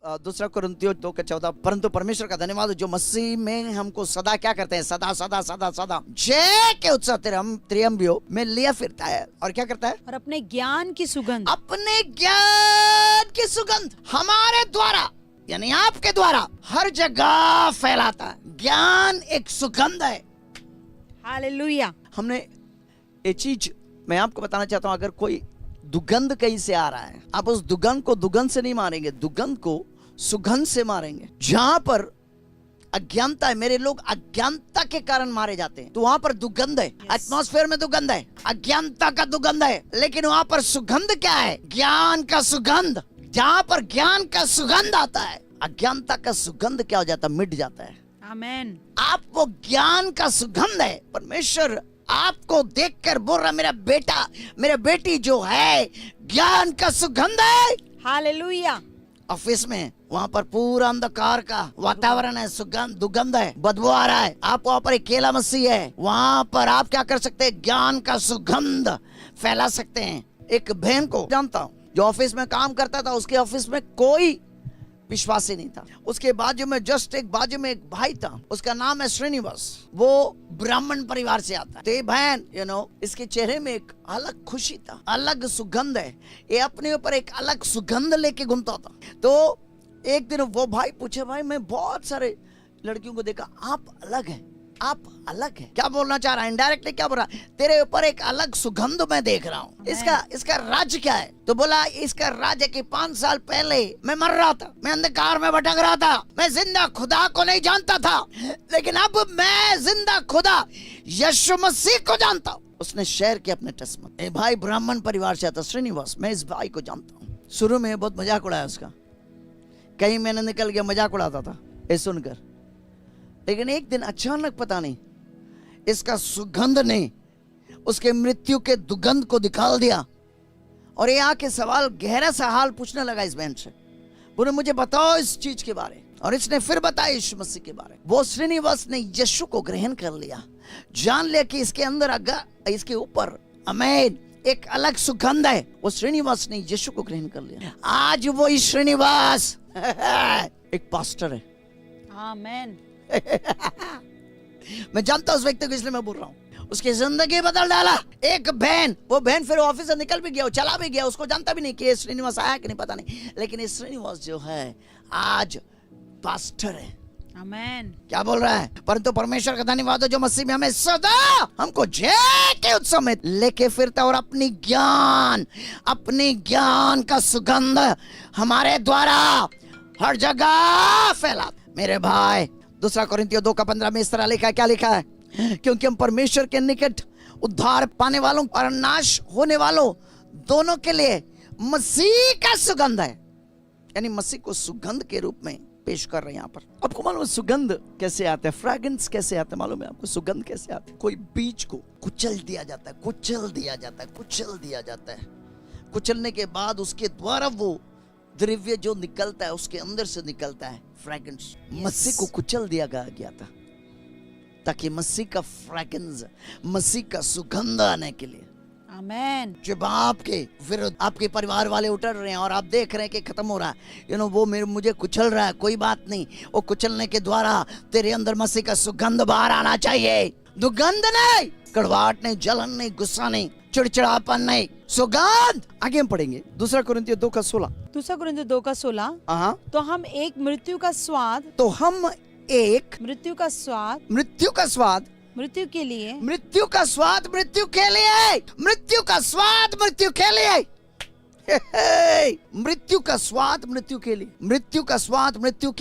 दूसरा कुरिन्थियों 2:14, परंतु परमेश्वर का धन्यवाद जो मसीह में हमको सदा क्या करते हैं, सदा सदा सदा सदा जय के उत्सव त्रियम्बियों में लिया फिरता है। और क्या करता है? और अपने ज्ञान की सुगंध, अपने ज्ञान की सुगंध हमारे द्वारा यानी आपके द्वारा हर जगह फैलाता है। ज्ञान एक सुगंध है। हालेलुया। हमने ये चीज मैं आपको बताना चाहता हूं, अगर कोई दुगंध कहीं से आ रहा है, आप उस दुगंध को दुगंध से नहीं मारेंगे, दुगंध को सुगंध से मारेंगे। जहां पर अज्ञानता है, मेरे लोग अज्ञानता के कारण मारे जाते हैं, तो वहां पर दुगंध है। एटमॉस्फेयर में दुगंध है, अज्ञानता का दुगंध है, लेकिन वहां पर सुगंध क्या है? ज्ञान का सुगंध। जहां पर ज्ञान का सुगंध आता है, अज्ञानता का सुगंध क्या हो जाता है? मिट जाता है। आमेन। आप वो ज्ञान का सुगंध है। परमेश्वर आपको देखकर बोल रहा, मेरा बेटा मेरा बेटी जो है ज्ञान का सुगंध है। हालेलुया। ऑफिस में वहाँ पर पूरा अंधकार का वातावरण है, सुगंध दुगंध है, बदबू आ रहा है, आप वहाँ पर अकेला मसीह है, वहाँ पर आप क्या कर सकते हैं? ज्ञान का सुगंध फैला सकते हैं। एक बहन को जानता हूँ जो ऑफिस में काम करता था, उसके ऑफिस में कोई विश्वासी नहीं था। उसके बाजू में जस्ट एक बाजू में एक भाई था, उसका नाम है श्रीनिवास, वो ब्राह्मण परिवार से आता है। तो ये बहन इसके चेहरे में एक अलग खुशी था, अलग सुगंध है, ये अपने ऊपर एक अलग सुगंध लेके घूमता था। तो एक दिन वो भाई पूछे, भाई मैं बहुत सारे लड़कियों को देखा, आप अलग है, आप अलग है। क्या बोलना चाह रहा है? इनडायरेक्टली क्या बोल रहा है? तेरे ऊपर एक अलग सुगंध मैं देख रहा हूँ। इसका राज क्या है? तो बोला इसका राज है कि 5 साल पहले मैं मर रहा था, मैं अंधकार में भटक रहा था, मैं जिंदा खुदा को नहीं जानता था, लेकिन अब मैं जिंदा खुदा यीशु मसीह को जानता हूँ। उसने शेयर किया अपने टेस्टमनी। ए भाई ब्राह्मण परिवार से आता श्रीनिवास, मैं इस भाई को जानता हूँ। शुरू में बहुत मजाक उड़ाया उसका, कई महीने निकल गया, मजाक उड़ाता था ये सुनकर, लेकिन एक दिन अचानक पता नहीं इसका सुगंध ने उसके मृत्यु के दुगंध को निकाल दिया। और ये आके सवाल, गहरा सा हाल पूछने लगा इस बहन से, बोले मुझे बताओ इस चीज के बारे। और इसने फिर बताया यीशु मसीह के बारे। वो श्रीनिवास ने यीशु को ग्रहण कर लिया, जान लिया कि इसके अंदर इसके ऊपर आमीन एक अलग सुगंध है। वो श्रीनिवास ने यीशु को ग्रहण कर लिया। आज वो इस श्रीनिवास एक पास्टर है। आमेन। मैं जानता हूं उस व्यक्ति को, इसलिए मैं बोल रहा हूं। उसकी जिंदगी बदल डाला। एक बहन, वो बहन फिर ऑफिस से निकल भी गया, वो चला भी गया, उसको जानता भी नहीं कि ये श्रीनिवास आया कि नहीं पता नहीं, लेकिन ये श्रीनिवास जो है आज पास्टर है। आमेन। क्या बोल रहा है? परंतु परमेश्वर का धन्यवाद हो जो मसीह में हमें सदा हमको जय के उत्सव में लेके फिरता और अपनी ज्ञान का सुगंध हमारे द्वारा हर जगह फैला। मेरे भाई, 2 कुरिन्थियों 2:15 में इस तरह लिखा है। क्या लिखा है? क्योंकि हम परमेश्वर के निकट उद्धार पाने वालों और नाश होने वालों दोनों के लिए मसीह का सुगंध है। यानी मसीह को सुगंध के रूप में पेश कर रहे हैं यहाँ पर। आपको मालूम है सुगंध कैसे आता है? फ्रेग्रेंस कैसे आता है? मालूम है आपको सुगंध कैसे आता है? कोई बीज को कुचल दिया जाता है, कुचल दिया जाता है। कुचलने के बाद उसके द्वारा वो द्रव्य जो निकलता है, उसके अंदर से निकलता है फ्रेग्रेंस। मसीह को कुचल दिया गया था ताकि मसीह का फ्रेग्रेंस, मसीह का सुगंध आने के लिए। आमेन। जब आपके विरुद्ध आपके परिवार वाले उतर रहे हैं और आप देख रहे हैं कि खत्म हो रहा है, वो मुझे कुचल रहा है, कोई बात नहीं, वो कुचलने के द्वारा तेरे अंदर मसीह का सुगंध बाहर आना चाहिए। दुर्गंध नहीं, कड़वाहट नहीं, जलन नहीं, गुस्सा नहीं, चिड़चिड़ापन नहीं, सुगंध। आगे हम पढ़ेंगे 2 कुरिन्थियों 2:16। 2 कुरिन्थियों 2:16। तो हम एक मृत्यु का स्वाद मृत्यु के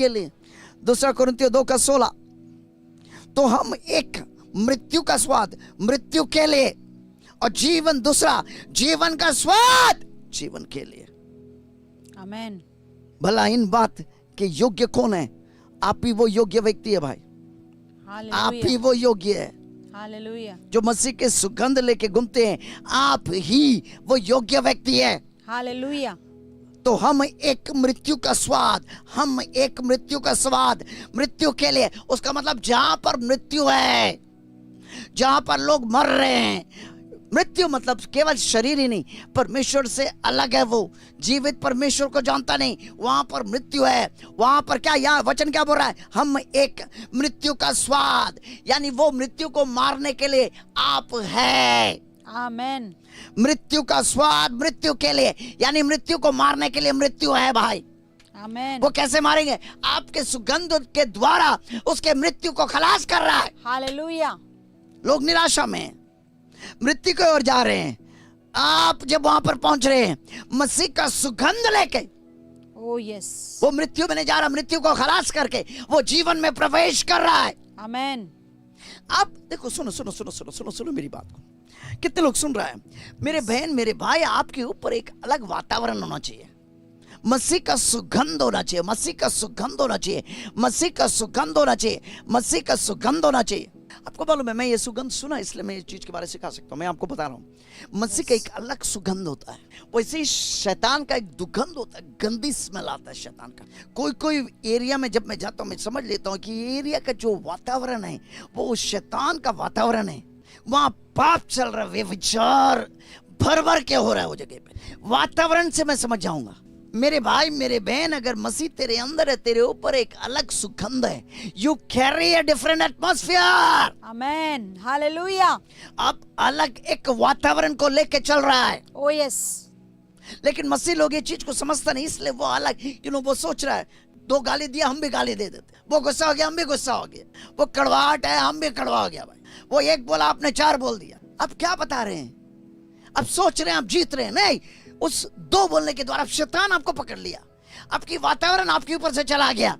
लिए दूसरा कुरिन्थियों 2:16। तो हम एक मृत्यु का स्वाद मृत्यु के लिए और दूसरा जीवन का स्वाद जीवन के लिए। आमेन। भला इन बात के योग्य कौन है? आप ही वो योग्य व्यक्ति है भाई, आप ही वो योग्य है। हालेलुया। जो मसीह के सुगंध लेके घूमते हैं, आप ही वो योग्य व्यक्ति है। हालेलुया। तो हम एक मृत्यु का स्वाद मृत्यु के लिए। उसका मतलब जहां पर मृत्यु है, जहां पर लोग मर रहे हैं, मृत्यु मतलब केवल शरीर ही नहीं, परमेश्वर से अलग है वो, जीवित परमेश्वर को जानता नहीं, वहां पर मृत्यु है। वहां पर क्या, यहाँ वचन क्या बोल रहा है, हम एक मृत्यु का स्वाद, यानी वो मृत्यु को मारने के लिए आप है। आमेन। मृत्यु का स्वाद मृत्यु के लिए, यानी मृत्यु को मारने के लिए मृत्यु है भाई। आमेन। वो कैसे मारेंगे, आपके सुगंध के द्वारा उसके मृत्यु को खलास कर रहा है। हालेलुया। लोग निराशा में मृत्यु की ओर जा रहे हैं, आप जब वहां पर पहुंच रहे हैं मसीह का सुगंध लेके, ओ यस, वो मृत्यु में नहीं जा रहा, मृत्यु को खलास करके वो जीवन में प्रवेश कर रहा है। आमेन। आप देखो, सुनो सुनो सुनो सुनो सुनो सुनो मेरी बात को, कितने लोग सुन रहा है मेरे बहन मेरे भाई, आपके ऊपर एक अलग वातावरण होना चाहिए, मसीह का सुगंध होना चाहिए, मसीह का सुगंध होना चाहिए, मसीह का सुगंध होना चाहिए, मसीह का सुगंध होना चाहिए। आपको मालूम है, मैं ये सुगंध सुना इसलिए मैं इस चीज के बारे में सिखा सकता हूँ। मैं आपको बता रहा हूँ, मसीह का एक अलग सुगंध होता है, वैसे ही शैतान का एक दुर्गंध होता है, गंदी स्मेल आता है शैतान का। कोई कोई एरिया में जब मैं जाता हूँ मैं समझ लेता हूँ कि एरिया का जो वातावरण है वो शैतान का वातावरण है, वहां पाप चल रहा है, विचार भर भर के हो रहा है वो जगह पे। वातावरण से मैं समझ जाऊंगा मेरे भाई मेरे बहन, अगर मसीह तेरे अंदर है, तेरे ऊपर एक अलग सुगंध है, you carry a different atmosphere. Amen. Hallelujah. अब अलग एक वातावरण को लेके चल रहा है। ओ यस। लेकिन मसीह लोग ये चीज को समझता नहीं, इसलिए वो अलग, वो सोच रहा है, दो गाली दिया हम भी गाली दे देते, वो गुस्सा हो गया हम भी गुस्सा हो गया, वो कड़वाहट है हम भी कड़वा हो गया भाई, वो एक बोला आपने चार बोल दिया। अब क्या बता रहे हैं, अब सोच रहे हैं आप जीत रहे हैं, नहीं, उस दो बोलने के द्वारा शैतान आपको पकड़ लिया, आपकी वातावरण आपके ऊपर से चला गया,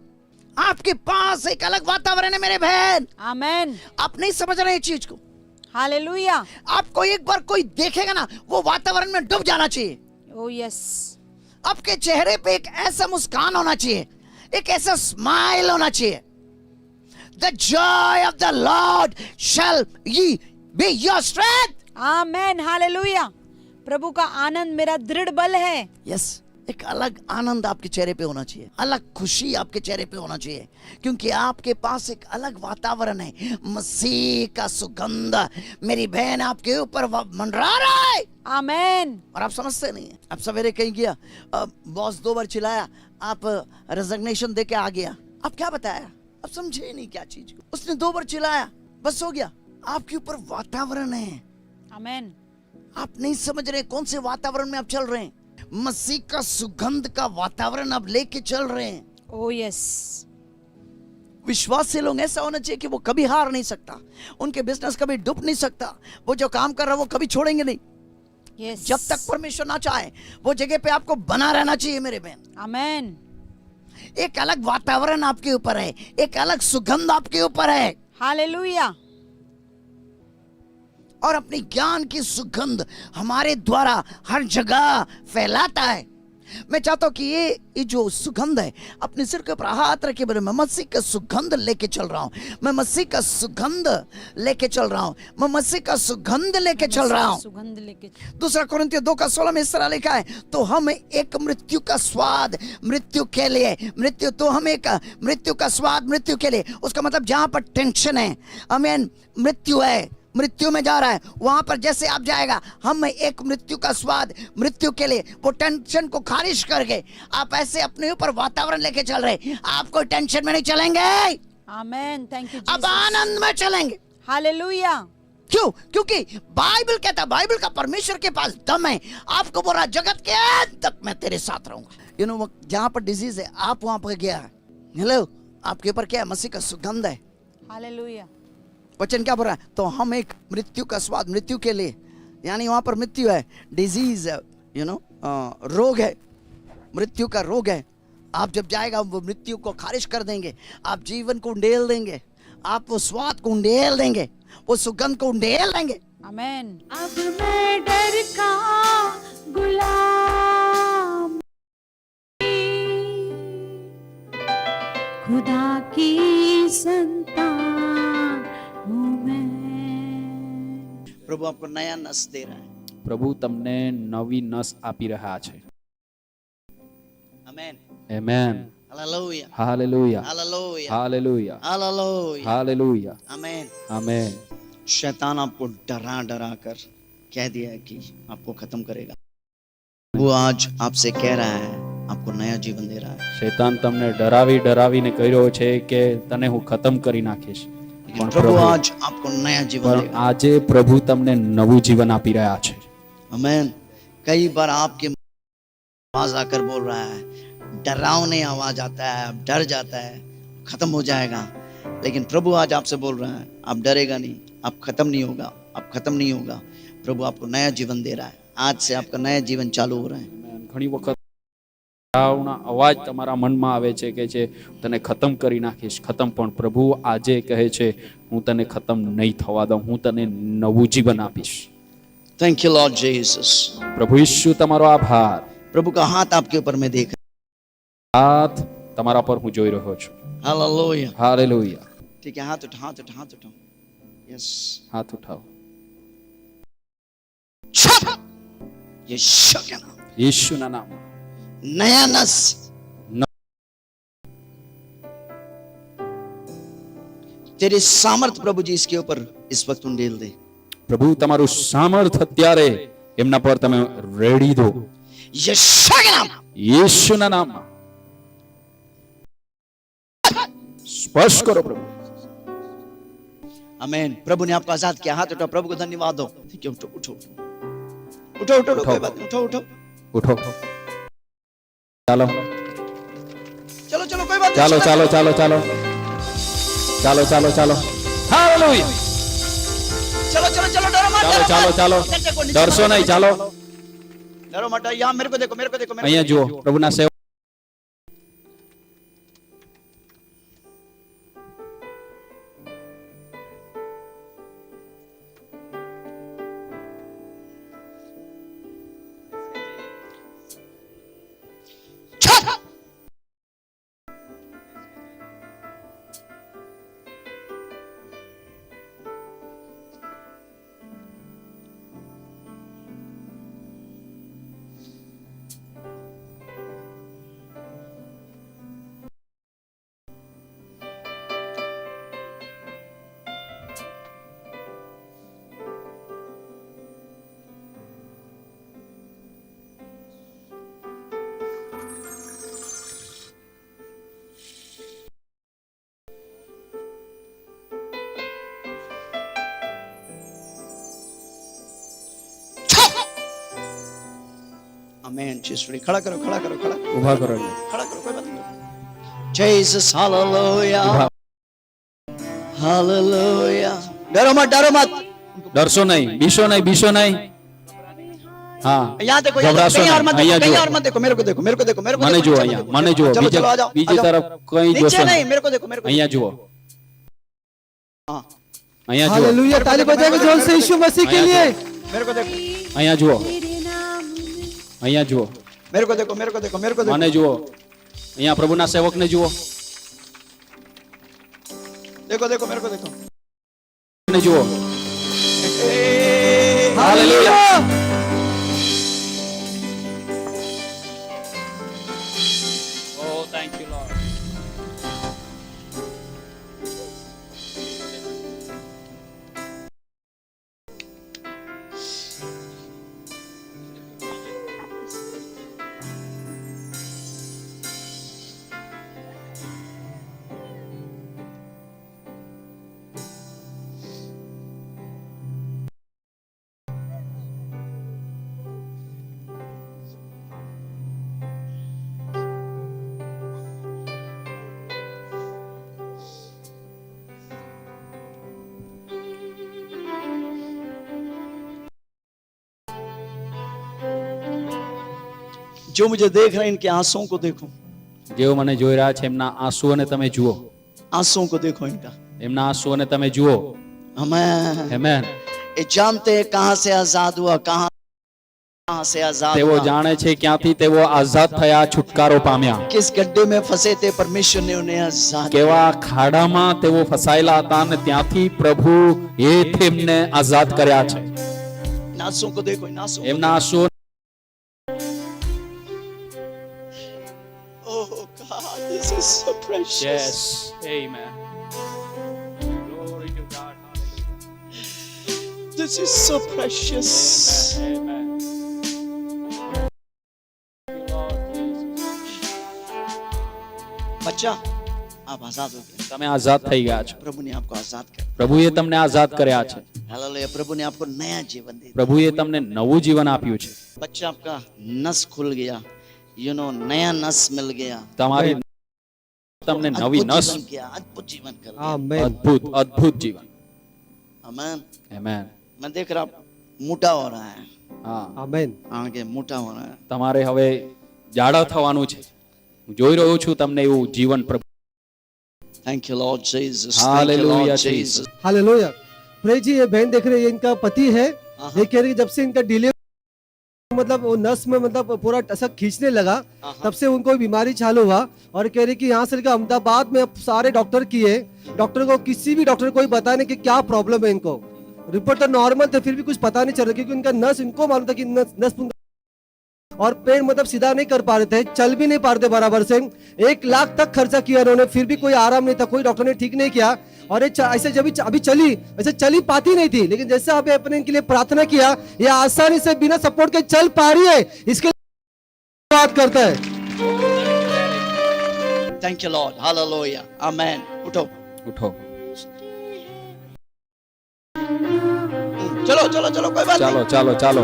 आपके पास एक अलग वातावरण है मेरे बहन। आमेन। आप नहीं समझ रहे इस चीज को। हालेलुया। आपको एक बार कोई देखेगा ना, वो वातावरण में डूब जाना चाहिए। ओ यस। आपके चेहरे पे एक ऐसा मुस्कान होना चाहिए, एक ऐसा स्माइल होना चाहिए, The joy of the Lord shall ye be your strength. Amen. Hallelujah. प्रभु का आनंद मेरा दृढ़ बल है। यस, एक अलग आनंद आपके चेहरे पे होना चाहिए, अलग खुशी आपके चेहरे पे होना चाहिए, क्योंकि आपके पास एक अलग वातावरण है, मसीह का सुगंध मेरी बहन आपके ऊपर मंडरा रहा है। आमेन। और आप समझते नहीं है। अब सवेरे कहीं गया, बॉस 2 बार चिल्लाया, आप रेजिग्नेशन दे के आ गया, अब क्या बताया, अब समझे नहीं क्या चीज को, उसने 2 बार चिल्लाया, बस हो गया। आपके ऊपर वातावरण है, आमेन। आप नहीं समझ रहे कौन से वातावरण में आप चल रहे हैं। मसीह का सुगंध का वातावरण आप लेके चल रहे हैं। ओ यस। विश्वास से लोग ऐसा होना चाहिए कि वो कभी हार नहीं सकता, उनके बिजनेस कभी डूब नहीं सकता, वो जो काम कर रहा है वो कभी छोड़ेंगे नहीं। यस। जब तक परमेश्वर ना चाहे वो जगह पे आपको बना रहना चाहिए मेरे बहन। आमेन। एक अलग वातावरण आपके ऊपर है, एक अलग सुगंध आपके ऊपर है। हालेलुया। और अपनी ज्ञान की सुगंध हमारे द्वारा हर जगह फैलाता है। मैं चाहता हूं कि ये जो सुगंध है, अपने सिर के ऊपर हाथ रखे, मैं मसीह का सुगंध लेके चल रहा हूं, मैं मसीह का सुगंध लेके चल रहा हूं, मैं मसीह का सुगंध लेके चल रहा हूं। सुगंध लेके। 2 कुरिन्थियों 2:16 में इस तरह लिखा है, तो हम एक मृत्यु का स्वाद मृत्यु के लिए, मृत्यु तो हम एक मृत्यु का स्वाद मृत्यु के लिए, उसका मतलब जहां पर टेंशन है, आमीन, मृत्यु है, मृत्यु में जा रहा है, वहां पर जैसे आप जाएगा, हम एक मृत्यु का स्वाद मृत्यु के लिए, वो टेंशन को खारिज करके आप ऐसे अपने ऊपर वातावरण लेके चल रहे, आप कोई टेंशन में नहीं चलेंगे। आमेन। Thank you Jesus. अब आनंद में चलेंगे। हालेलुया। क्यों? क्योंकि बाइबल कहता है, बाइबल का परमेश्वर के पास दम है, आपको बोल रहा जगत के अंत तक मैं तेरे साथ रहूंगा। वो जहां पर डिजीज है, आप वहां पर गया है, हेलो, आपके ऊपर क्या है, मसीह का सुगंध है। हालेलुया। वचन क्या बोल रहा है, तो हम एक मृत्यु का स्वाद मृत्यु के लिए, यानी वहां पर मृत्यु है, डिजीज है, रोग है, मृत्यु का रोग है। आप जब जाएगा वो मृत्यु को खारिज कर देंगे, आप जीवन को उंडेल देंगे, आप वो स्वाद को उंडेल देंगे, वो सुगंध को उंडेल देंगे। आमेन। अब मैं डर का गुलाम, खुदा की संतान हूँ मैं। प्रभु आपको नया नस दे रहा है। પ્રભુ તમને નવી નસ આપી રહ્યા છે. Amen. Amen. Hallelujah. Hallelujah. Hallelujah hallelujah. Hallelujah hallelujah. Amen. Amen. शैतान आपको डरा डरा कर कह दिया है कि आपको खत्म करेगा, वो आज आपसे कह रहा है, आपको नया जीवन दे रहा है। શૈતાન તમને ડરાવીને કહ્યો છે કે તને હું ખતમ કરી નાખીશ, लेकिन પણ प्रभु પ્રભુ आज आपको नया जीवन પણ देगा। આજે પ્રભુ તમને નવું જીવન આપી રહ્યા છે। आमीन। कई बार आपके आवाज आकर बोल रहा है, डरावनी आवाज आता है, आप डर जाता है खत्म हो जाएगा, लेकिन प्रभु आज आपसे बोल रहा है, आप डरेगा नहीं, आप खत्म नहीं होगा, आप खत्म नहीं होगा। प्रभु आपको नया जीवन दे रहा है, आज से आपका नया जीवन चालू हो रहा है। ઘણી વખત ડરાવના અવાજ તમારા મનમાં આવે છે કે છે તને ખતમ કરી નાખીશ, ખતમ, પણ પ્રભુ આજે કહે છે હું તને ખતમ નહીં થવા દઉં, હું તને નવું જીવન આપીશ। Thank you Lord Jesus. પ્રભુ ઈસુ તમારો આભાર। प्रभु का हाथ आपके ऊपर मैं देख रहा હાથ તમારા પર હું જોઈ રહ્યો છું। हूं। हालेलुया। હાલેલુયા। ठीक है, हाथ उठा, हाथ उठा, हाथ उठाओ। यस, હાથ ઉઠાવો। यीशु के नाम, ઈસુના નામ नया नस, तेरी सामर्थ प्रभु जी इसके ऊपर इस वक्त उंडेल दे। પ્રભુ તમારું સામર્થ અત્યારે એમના પર તમે રેડી દો, यीशु के नाम, ઈસુના નામમાં સ્પર્શ કરો પ્રભુ। आमीन। प्रभु ने आपको आजाद किया, हाथ उठाओ, प्रभु को धन्यवाद दो। ठीक है, उठो उठो उठो उठो, कोई बात नहीं, उठो उठो ઉઠો, ચાલો चलो चलो, कोई बात नहीं, ચાલો ચાલો ચાલો ચાલો ચાલો ચાલો ચાલો, હાલેલુયા। चलो चलो चलो, डरो मत, ચાલો डरो ચાલો मत। ચાલો, नीचे देखो, नीचे ડરશો देखो, નહીં, ચાલો डरो मत। यहाँ मेरे को देखो, मेरे को देखो, मेरे को અહીંયા જુઓ પ્રભુના સેવક। देखो। आमीन। चीसड़ी खड़ा करो, खड़ा करो, खड़ा करो, ઊભા કરો એને। खड़ा करो, कोई बात नहीं। Jesus, hallelujah, hallelujah. डरो मत, डरो मत। ડરશો નહીં, બીશો નહીં, બીશો નહીં। હા, यहाँ देखो, यहाँ ગભરાશો कहीं और નહીં, मत અહીંયા देखो, कहीं જુઓ, और मत देखो, मेरे को देखो, मेरे को देखो, मेरे को મને देखो, જુઓ, नीचे અહીંયા मत મને देखो। જુઓ, चलो चलो, आ जाओ, બીજી आ जाओ। તરફ કઈ नीचे જોશો नहीं, નહીં, मेरे को देखो, मेरे को અહીંયા देखो। જુઓ, हाँ, અહીંયા જુઓ, हालेलुया, ताली बजाएंगे जोर से यीशु मसीह के लिए। मेरे को देखो, અહીંયા જુઓ, અહીંયા જુઓ, मेरे को देखो, मेरे को देखो, मेरे को देखो। મને જુઓ, અહીંયા પ્રભુના સેવકને જુઓ, देखो देखो, मेरे को देखो। ને જુઓ। Hallelujah. Oh, thank you, Lord. जो मुझे देख रहे हैं इनके आंसुओं को देखो, જેઓ મને જોઈ રહ્યા છે એમના આંસુઓને તમે જુઓ, आंसुओं को देखो इनका। એમના આંસુઓને તમે જુઓ। हमें આમેન। ये जानते हैं कहां से आजाद हुआ, कहां से आजाद તેઓ हुआ, જાણે છે ક્યાંથી તેઓ આઝાદ થયા, છુટકારો પામ્યા, किस गड्ढे में फंसे थे, परमेश्वर ने उन्हें आजाद किया। કેવા ખાડામાં તેઓ ફસાયેલા હતા અને ત્યાંથી પ્રભુ એ તેમને આઝાદ કર્યા છે। इन आंसुओं को देखो, इन आंसुओं को એમના આંસુઓ Oh God, this is so precious. Yes, amen. Glory to God. Hallelujah. Jesus is so precious. बच्चा आप आजाद हो गए તમે આઝાદ થઈ ગયા છો प्रभु ने आपको आजाद कर પ્રભુએ તમને આઝાદ કર્યા છે हालेलुया प्रभु ने आपको नया जीवन दे दिया પ્રભુએ તમને નવું જીવન આપ્યું છે बच्चा आपका नस खुल गया नया नस मिल गया તમારી તમને નવી अद्भुत નસ जीवन किया अद्भुत जीवन कर लिया आमेन અદ્ભુત જીવન आमेन આમેન मैं देख रहा मोटा हो रहा है હા आमेन आगे मोटा हो रहा है તમારે હવે જાડા થવાનું છે હું જોઈ રહ્યો છું તમને એવું જીવન પ્રભુ thank you Lord Jesus hallelujah Jesus hallelujah praise जी ये बहन देख रहे हैं ये इनका पति है ये कह रही है जब से इनका डिलीवरी मतलब वो नस में मतलब पूरा ऐसा खींचने लगा तब से उनको बीमारी चालू हुआ और कह रही कि यहाँ से लेकर अहमदाबाद में अब सारे डॉक्टर किए डॉक्टर को किसी भी डॉक्टर को कोई पता नहीं कि क्या प्रॉब्लम है इनको रिपोर्ट तो नॉर्मल थे फिर भी कुछ पता नहीं चल रहा क्योंकि उनका नस इनको मालूम था कि नस और पेड़ मतलब सीधा नहीं कर पा रहे थे चल भी नहीं पा रहे थे बराबर से 1 लाख तक खर्चा किया उन्होंने फिर भी कोई आराम नहीं था कोई डॉक्टर ने ठीक नहीं किया और ये ऐसे जब अभी चली वैसे चली पाती नहीं थी लेकिन जैसे आपने अपने इनके लिए प्रार्थना किया ये आसानी से बिना सपोर्ट के चल पा रही है इसके लिए बात करता है thank you Lord hallelujah amen उठो ઉઠો चलो चलो चलो कोई बात ચાલો ચાલો ચાલો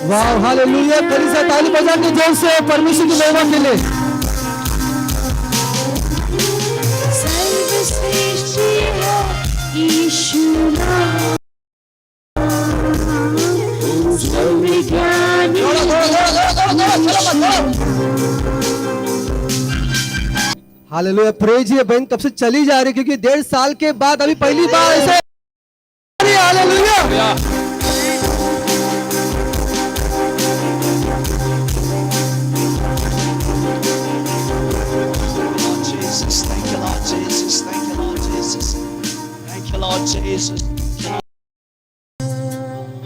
वाह हालेलुया कलीसिया ताली बजा के जोर से परमेश्वर की महिमा के लिए सर्वश्रेष्ठ है यीशु नाम सर्वज्ञानी हालेलुया प्रेज ये बहन कब से चली जा रही है क्योंकि 1.5 साल के बाद अभी पहली बार ऐसे hallelujah Jesus thank you Lord Jesus thank you Lord Jesus thank you Lord Jesus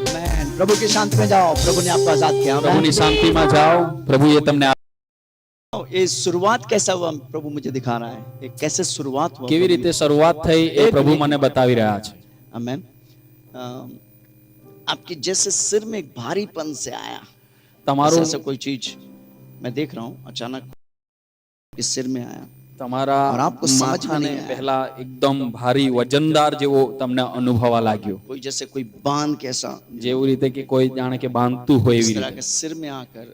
आमेन प्रभु की शांति में जाओ प्रभु ने आपको आजाद किया आमेन પ્રભુની શાંતિમાં જાઓ પ્રભુએ તમને ये शुरुआत कैसा हुआ प्रभु मुझे दिखा रहा है ये कैसे शुरुआत हुआ કેવી રીતે શરૂઆત થઈ એ પ્રભુ મને બતાવી રહ્યા છે आमेन आपकी जैसे सिर में एक भारीपन से आया તમારું ऐसा कोई चीज मैं देख रहा हूँ अचानक इस सिर में आया તમારા और आपको समझ में માથાને नहीं आया। પહેલા એકદમ ભારી વજનદાર જેવો તમને અનુભવા लाग्યો कोई जैसे कोई बांध कैसा જેવી રીતે કે કોઈ જાણે કે બાંધતું હોય इस એવી तरह રીતે के सिर में आकर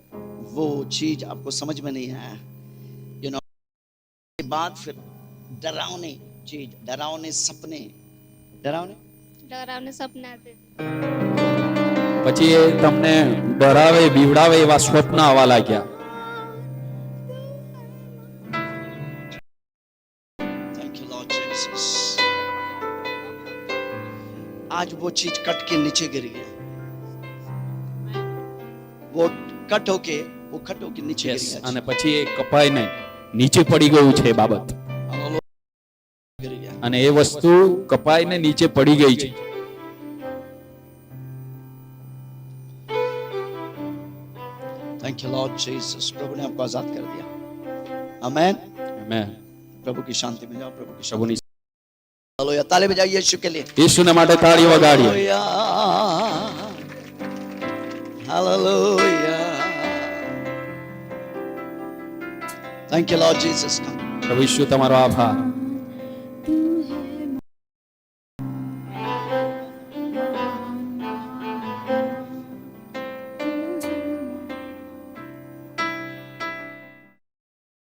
वो चीज आपको समझ में नहीं आया के बाद फिर डरावनी चीज डरावने सपने डरावने सपना आते थे પછી એ તમને ડરાવે બીવડાવે એવા સ્વપ્ન આવવા લાગ્યા थैंक यू लॉर्ड जीसस आज वो चीज कट के नीचे गिर गया वो कट होके नीचे गिर Yes. गया અને પછી એ કપાય નહીં નીચે પડી ગયું છે એ બાબત गिर गया અને એ વસ્તુ કપાઈને નીચે પડી ગઈ છે थैंक यू लॉर्ड जीसस प्रभु ने आपको आजाद कर दिया आमेन આમેન प्रभु की शांति में जाओ प्रभु की शांति પ્રભુની हालेलुया ताली बजाइए यीशु के लिए ઈસુને માટે તાળી વગાડીએ hallelujah thank you Lord Jesus પ્રભુ ઈસુ તમારો આભાર